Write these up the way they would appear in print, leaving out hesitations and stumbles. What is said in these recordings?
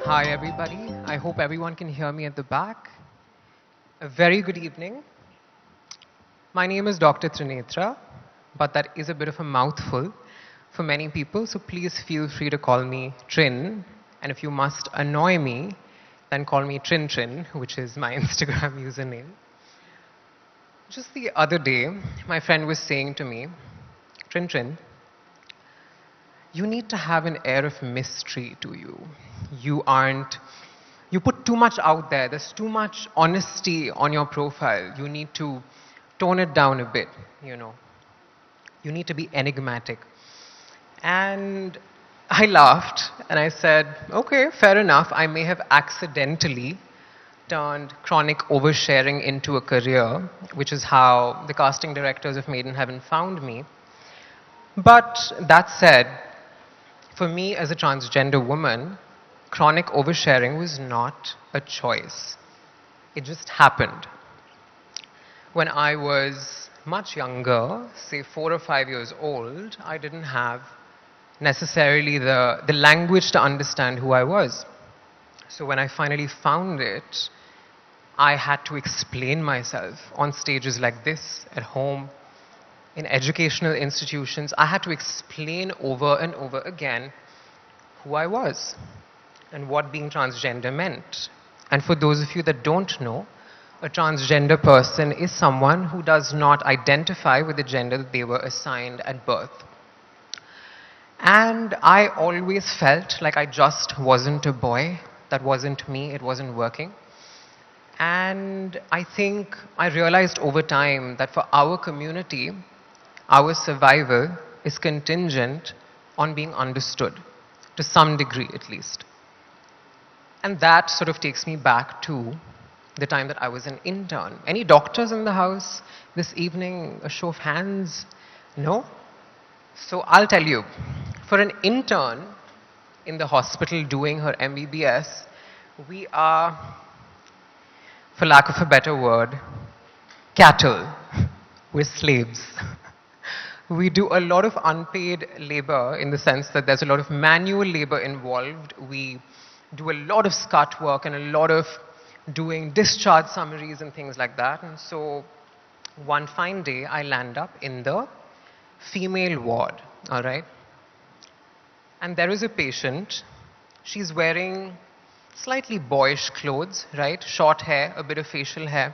Hi, everybody. I hope everyone can hear me at the back. A very good evening. My name is Dr. Trinetra, but that is a bit of a mouthful for many people, so please feel free to call me Trin. And if you must annoy me, then call me Trin Trin, which is my Instagram username. Just the other day, my friend was saying to me, Trin Trin, you need to have an air of mystery to you. You aren't, you put too much out there. There's too much honesty on your profile. You need to tone it down a bit, you know. You need to be enigmatic. And I laughed and I said, okay, fair enough. I may have accidentally turned chronic oversharing into a career, which is how the casting directors of Made in Heaven found me. But that said, for me as a transgender woman, chronic oversharing was not a choice. It just happened. When I was much younger, say 4 or 5 years old, I didn't have necessarily the language to understand who I was. So when I finally found it, I had to explain myself on stages like this, at home, in educational institutions. I had to explain over and over again who I was and what being transgender meant. And for those of you that don't know, a transgender person is someone who does not identify with the gender that they were assigned at birth. And I always felt like I just wasn't a boy. That wasn't me, it wasn't working. And I think I realized over time that for our community, our survival is contingent on being understood, to some degree at least. And that sort of takes me back to the time that I was an intern. Any doctors in the house this evening? A show of hands? No? So I'll tell you, for an intern in the hospital doing her MBBS, we are, for lack of a better word, cattle. We're slaves. We do a lot of unpaid labor in the sense that there's a lot of manual labor involved. We do a lot of scut work and a lot of doing discharge summaries and things like that. And so one fine day, I land up in the female ward, all right? And there is a patient. She's wearing slightly boyish clothes, right? Short hair, a bit of facial hair.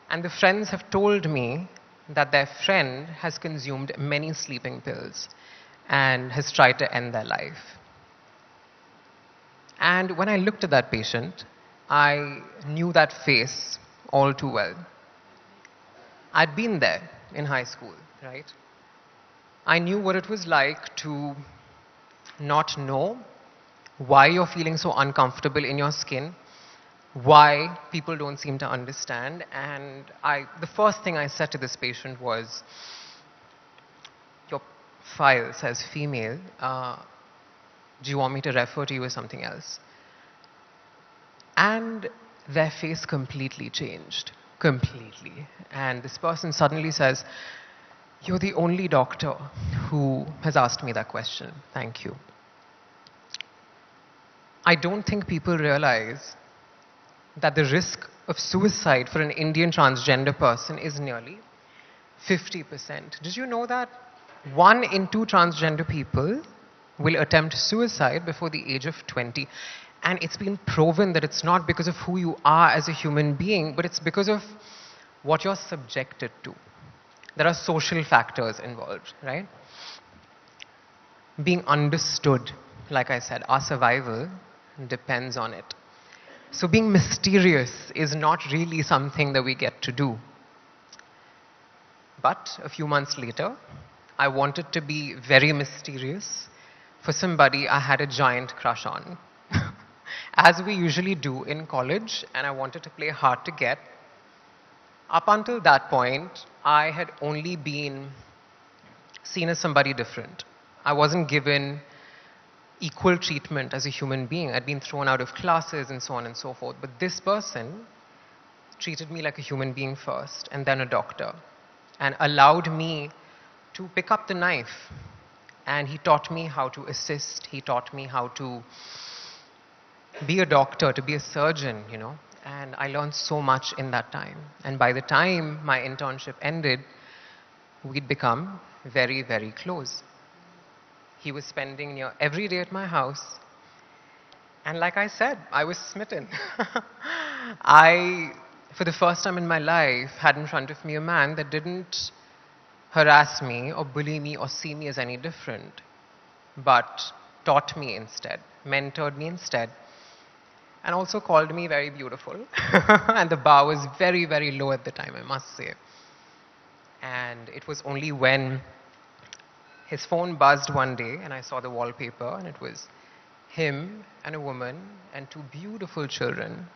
And the friends have told me that their friend has consumed many sleeping pills and has tried to end their life. And when I looked at that patient, I knew that face all too well. I'd been there in high school, right? I knew what it was like to not know why you're feeling so uncomfortable in your skin, why people don't seem to understand. And the first thing I said to this patient was, your file says female. Do you want me to refer to you as something else? And their face completely changed, completely. And this person suddenly says, you're the only doctor who has asked me that question. Thank you. I don't think people realize that the risk of suicide for an Indian transgender person is nearly 50%. Did you know that 1 in 2 transgender people will attempt suicide before the age of 20? And it's been proven that it's not because of who you are as a human being, but it's because of what you're subjected to. There are social factors involved, right? Being understood, like I said, our survival depends on it. So being mysterious is not really something that we get to do. But a few months later, I wanted to be very mysterious for somebody I had a giant crush on, as we usually do in college, and I wanted to play hard to get. Up until that point, I had only been seen as somebody different. I wasn't given equal treatment as a human being. I'd been thrown out of classes and so on and so forth. But this person treated me like a human being first and then a doctor, and allowed me to pick up the knife. And he taught me how to assist. He taught me how to be a doctor, to be a surgeon, And I learned so much in that time. And by the time my internship ended, we'd become very, very close. He was spending near every day at my house. And like I said, I was smitten. I, for the first time in my life, had in front of me a man that didn't harass me or bully me or see me as any different, but taught me instead, mentored me instead, and also called me very beautiful. And the bar was very, very low at the time, I must say. And it was only when his phone buzzed one day and I saw the wallpaper and it was him and a woman and two beautiful children.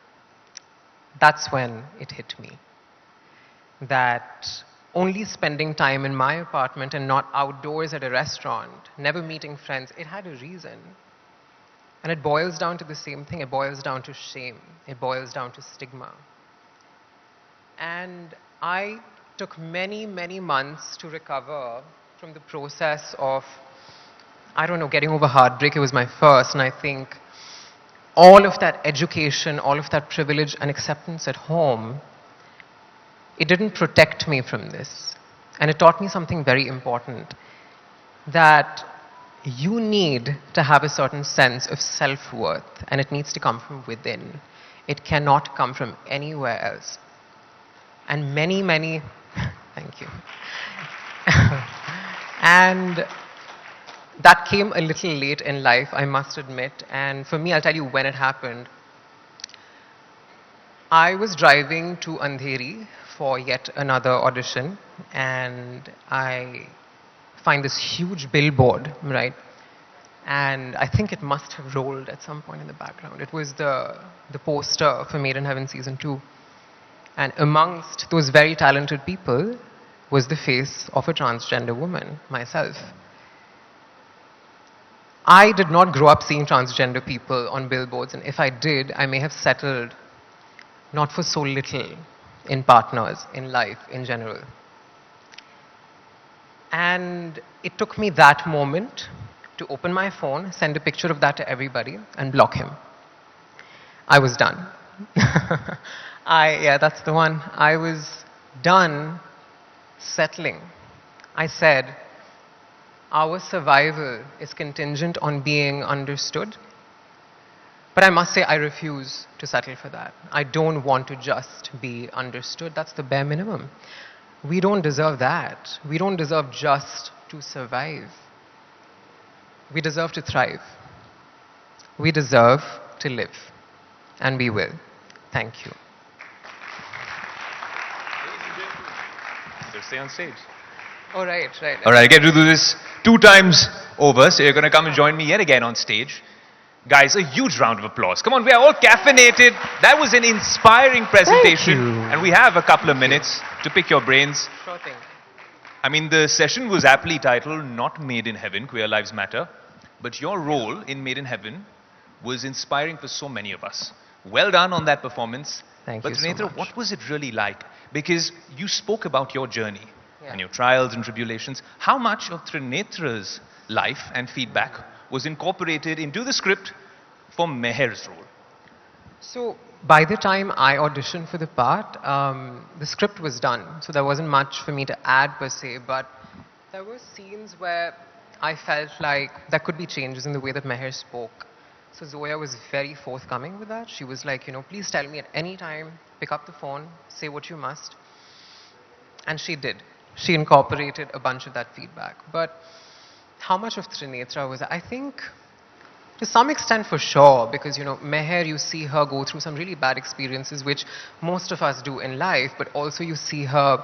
That's when it hit me that only spending time in my apartment and not outdoors at a restaurant, never meeting friends, it had a reason. And it boils down to the same thing. It boils down to shame. It boils down to stigma. And I took many, many months to recover from the process of, getting over heartbreak. It was my first. And I think all of that education, all of that privilege and acceptance at home, it didn't protect me from this. And it taught me something very important, that you need to have a certain sense of self-worth, and it needs to come from within. It cannot come from anywhere else. And many, many, thank you. And that came a little late in life, I must admit. And for me, I'll tell you when it happened. I was driving to Andheri for yet another audition, and I find this huge billboard, right? And I think it must have rolled at some point in the background. It was the poster for Made in Heaven Season 2. And amongst those very talented people was the face of a transgender woman, myself. I did not grow up seeing transgender people on billboards, and if I did, I may have settled not for so little in partners, in life, in general. And it took me that moment to open my phone, send a picture of that to everybody, and block him. I was done. Yeah, that's the one. I was done settling. I said, our survival is contingent on being understood. But I must say, I refuse to settle for that. I don't want to just be understood. That's the bare minimum. We don't deserve that. We don't deserve just to survive. We deserve to thrive. We deserve to live. And we will. Thank you. Just stay on stage. Oh, right. All right, I get to do this 2 times over, so you're going to come and join me yet again on stage. Guys, a huge round of applause. Come on, we are all caffeinated. That was an inspiring presentation. Thank you. And we have a couple of minutes to pick your brains. Sure thing. I mean, the session was aptly titled Not Made in Heaven, Queer Lives Matter. But your role in Made in Heaven was inspiring for so many of us. Well done on that performance. Thank you so much. Trinetra, what was it really like? Because you spoke about your journey and your Yeah. trials and tribulations. How much of Trinetra's life and feedback was incorporated into the script for Meher's role? So by the time I auditioned for the part, the script was done. So there wasn't much for me to add per se, but there were scenes where I felt like there could be changes in the way that Meher spoke. So Zoya was very forthcoming with that. She was like, please tell me at any time, pick up the phone, say what you must. And she did. She incorporated a bunch of that feedback. But how much of Trinetra was, I think, to some extent for sure, because, Meher, you see her go through some really bad experiences, which most of us do in life, but also you see her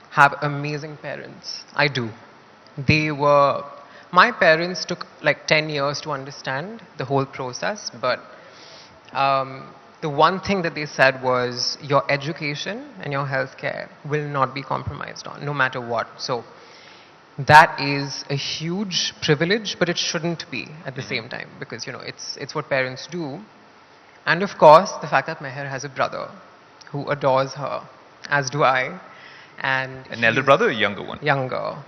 have amazing parents. I do. My parents took like 10 years to understand the whole process, but the one thing that they said was your education and your healthcare will not be compromised on, no matter what. So that is a huge privilege, but it shouldn't be at the same time, because it's what parents do. And of course, the fact that Meher has a brother who adores her, as do I. And An elder brother or a younger one? Younger.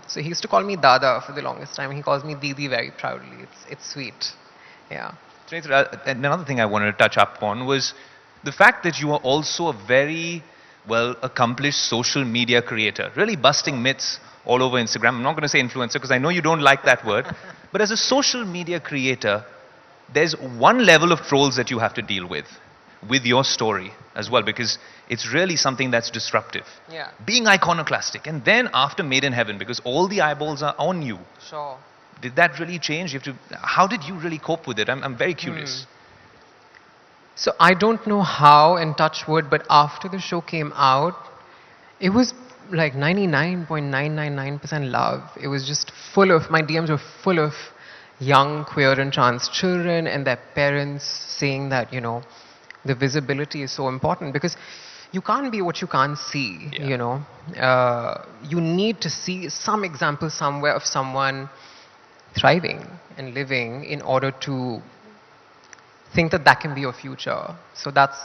So he used to call me Dada for the longest time. He calls me Didi very proudly. It's sweet. Yeah. Trinetra, another thing I wanted to touch up on was the fact that you are also a very well accomplished social media creator, really busting myths all over Instagram. I'm not going to say influencer because I know you don't like that word, but as a social media creator, there's one level of trolls that you have to deal with your story as well, because it's really something that's disruptive. Yeah. Being iconoclastic, and then after Made in Heaven, because all the eyeballs are on you. Sure. Did that really change? How did you really cope with it? I'm very curious. So I don't know how, and touch wood, but after the show came out, it was like 99.999% love. It was just full of, my DMs were full of young queer and trans children and their parents saying that, you know, the visibility is so important because you can't be what you can't see, Yeah. you know. You need to see some example somewhere of someone thriving and living in order to think that that can be your future. So that's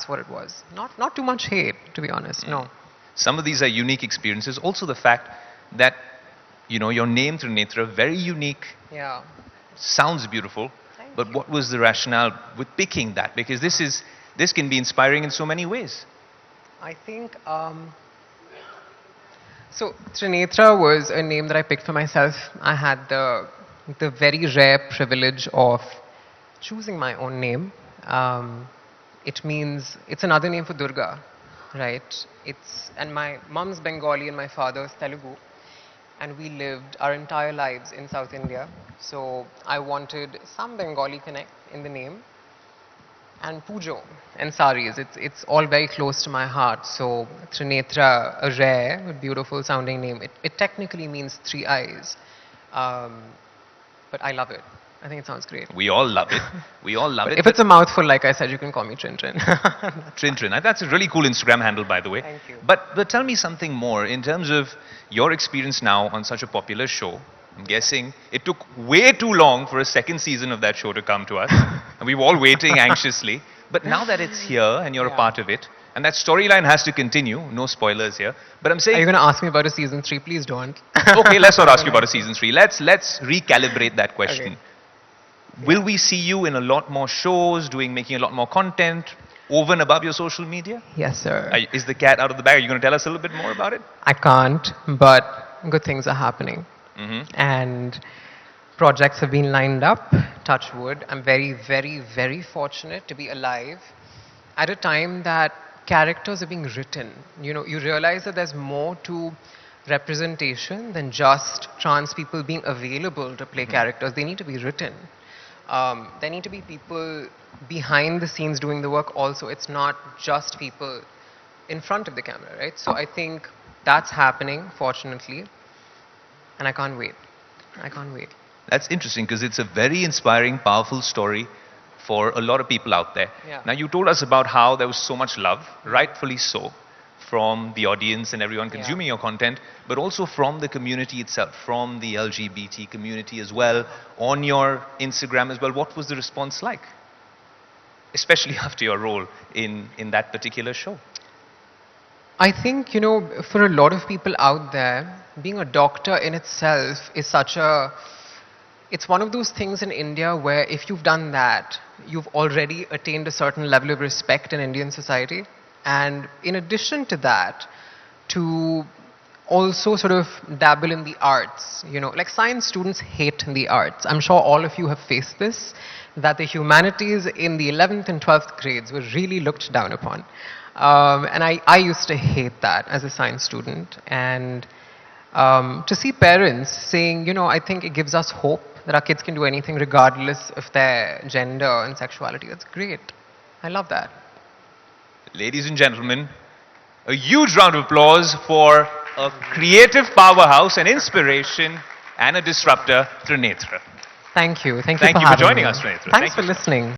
what it was. Not too much hate, to be honest. No. Some of these are unique experiences. Also the fact that, you know, your name, Trinetra, very unique, Yeah. sounds beautiful. Thank But what was the rationale with picking that? Because this can be inspiring in so many ways. I think so Trinetra was a name that I picked for myself. I had the very rare privilege of choosing my own name. It means it's another name for Durga, right? And my mom's Bengali and my father's Telugu, and we lived our entire lives in South India. So I wanted some Bengali connect in the name. And Pujo and saris, it's all very close to my heart. So Trinetra, a rare but beautiful sounding name. It technically means three eyes, but I love it. I think it sounds great. We all love it. We all love it. If it's a mouthful, like I said, you can call me Trin Trin. Trin. That's a really cool Instagram handle, by the way. Thank you. But tell me something more in terms of your experience now on such a popular show. I'm guessing it took way too long for a second season of that show to come to us. And we were all waiting anxiously. But now that it's here and you're a Yeah. part of it, and that storyline has to continue, no spoilers here. But I'm Are saying, you going to ask me about a season 3? Please don't. okay, let's not ask you about a season 3. Let's recalibrate that question. Okay. Will we see you in a lot more shows, making a lot more content, over and above your social media? Yes, sir. Is the cat out of the bag? Are you going to tell us a little bit more about it? I can't, but good things are happening. And projects have been lined up, touch wood. I'm very, very, very fortunate to be alive at a time that characters are being written. You know, you realize that there's more to representation than just trans people being available to play characters. They need to be written. There need to be people behind the scenes doing the work also. It's not just people in front of the camera, right? So I think that's happening, fortunately. And I can't wait. I can't wait. That's interesting because it's a very inspiring, powerful story for a lot of people out there. Yeah. Now, you told us about how there was so much love, rightfully so, from the audience and everyone consuming your content, but also from the community itself, from the LGBT community as well, on your Instagram as well. What was the response like? Especially after your role in that particular show. I think, you know, for a lot of people out there, being a doctor in itself is it's one of those things in India where if you've done that, you've already attained a certain level of respect in Indian society. And in addition to that, to also sort of dabble in the arts, you know, like science students hate the arts. I'm sure all of you have faced this, that the humanities in the 11th and 12th grades were really looked down upon. And I used to hate that as a science student. And to see parents saying, you know, I think it gives us hope that our kids can do anything regardless of their gender and sexuality. That's great. I love that. Ladies and gentlemen, a huge round of applause for a creative powerhouse, an inspiration, and a disruptor, Trinetra. Thank you. Thank Thank you for you for having joining me. us, Trinetra. Thanks Thank for you so much. listening.